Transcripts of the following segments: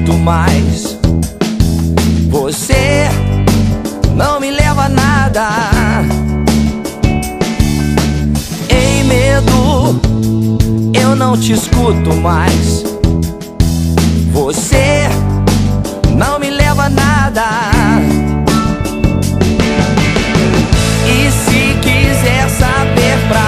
escuto mais. Você não me leva a nada. Em medo, eu não te escuto mais. Você não me leva a nada. E se quiser saber pra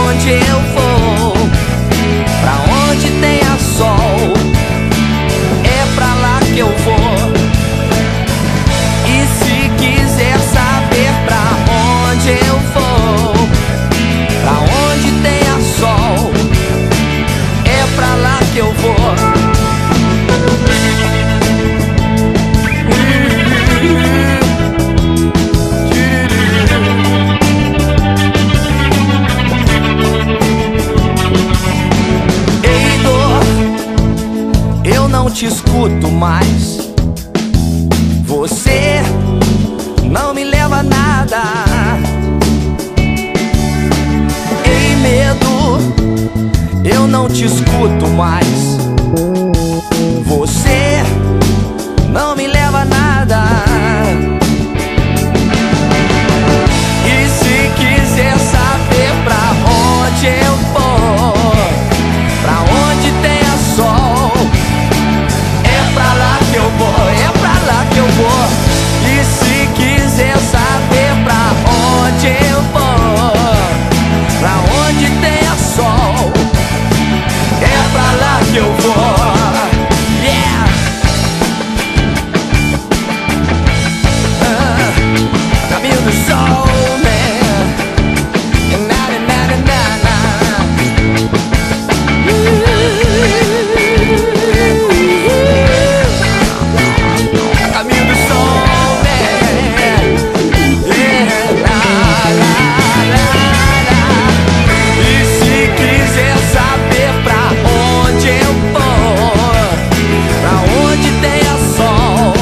onde eu vou, pra onde tenha sol, é pra lá que eu vou. E se quiser saber pra onde eu vou, pra onde tenha sol, é pra lá que eu vou. Não te escuto mais. Você não me leva a nada. Em medo, eu não te escuto mais. Você não me leva a nada. E se quiser saber pra onde eu vou, pra onde tenha sol, é pra lá que eu vou. E se quiser saber pra onde eu vou, pra onde tenha sol, é pra lá que eu vou. Yeah! Caminho do sol, man. Na, na, na, na, na. Caminho do sol, né? Lá, lá, lá. E se quiser saber pra onde eu vou, pra onde tenha sol,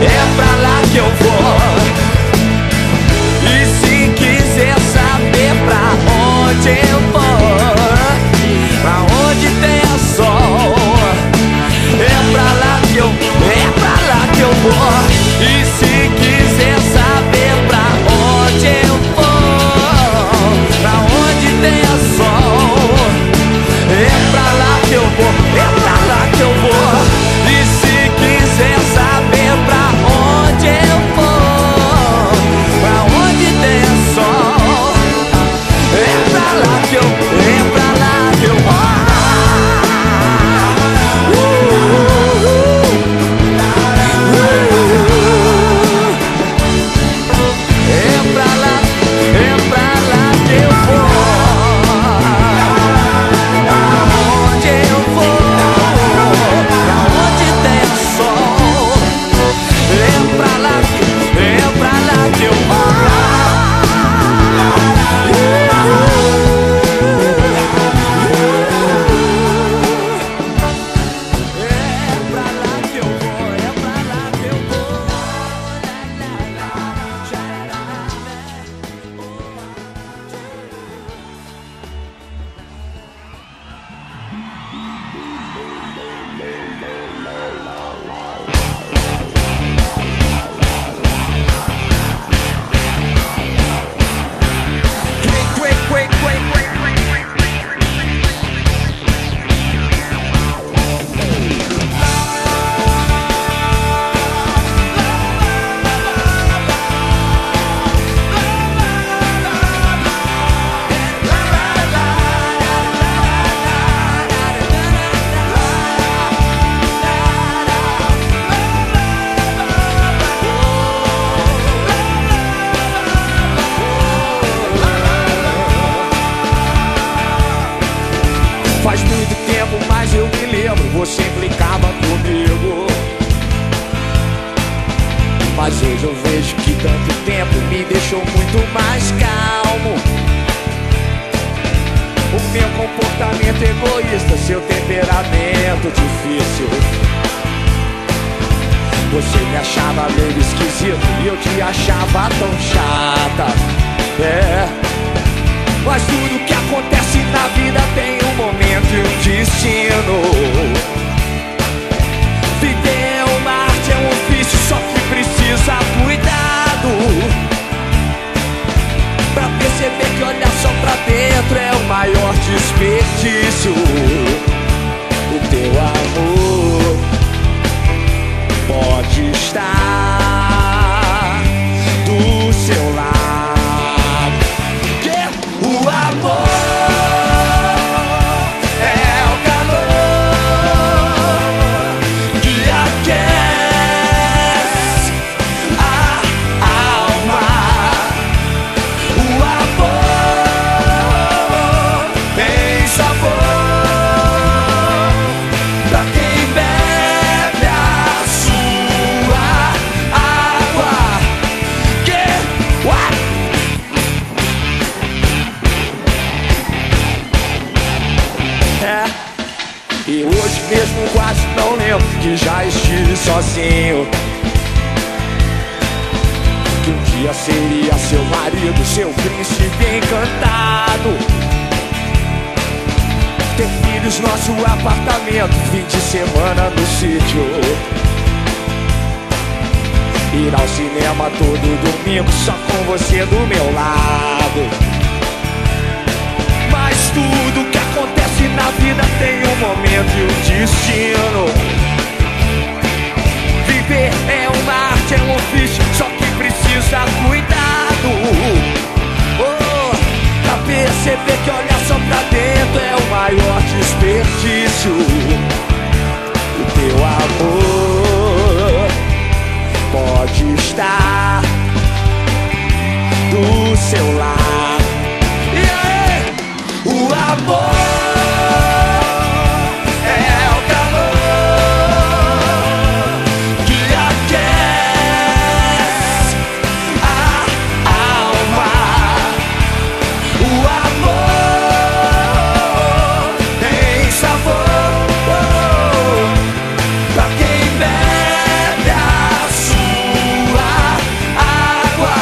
é pra lá que eu vou. E se quiser saber pra onde eu vou, pra onde tenha sol, é pra lá que eu vou. E se quiser saber pra onde eu vou, pra onde tenha sol, é pra lá que eu vou, é pra lá que eu vou. E se quiser saber pra onde eu vou, pra onde tenha sol, é pra lá que eu vou, é pra lá que eu vou. Faz muito tempo, mas eu me lembro, você implicava comigo. Mas hoje eu vejo que tanto tempo me deixou muito mais calmo. O meu comportamento egoísta, seu temperamento difícil. Você me achava meio esquisito e eu te achava tão chata. Mas tudo que acontece na vida tem um momento e um destino. desperdício. O teu amor pode estar do seu lado. Que o amor e hoje mesmo quase não lembro que já estive sozinho, que um dia seria seu marido, seu príncipe encantado, ter filhos, nosso apartamento, fim de semana no sítio, ir ao cinema todo domingo só com você do meu lado. Mas tudo que acontece na vida tem um momento e um destino. Viver é uma arte, é um ofício, só que precisa cuidado. Oh, pra perceber que olhar só pra dentro é o maior desperdício. O teu amor pode estar do seu lado. O amor é o calor que aquece a alma. O amor tem sabor pra quem bebe a sua água.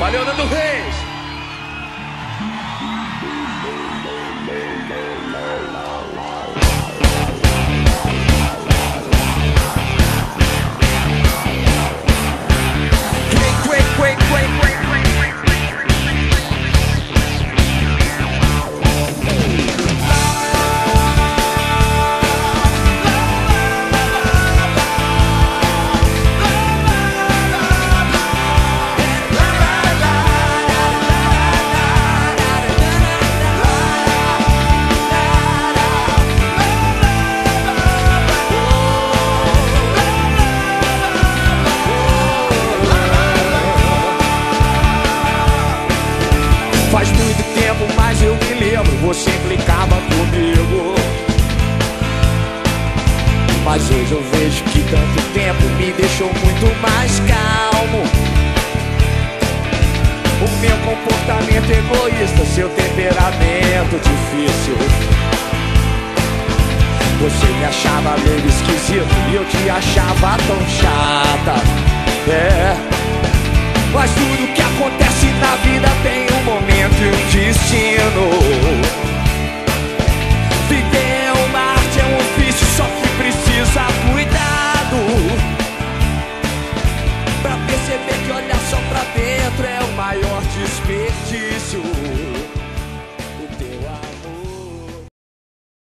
Valeu, Nando Reis! Faz muito tempo, mas eu me lembro, você implicava comigo. Mas hoje eu vejo que tanto tempo me deixou muito mais calmo. O meu comportamento egoísta, seu temperamento difícil. Você me achava meio esquisito e eu te achava tão chata. É, mas tudo que acontece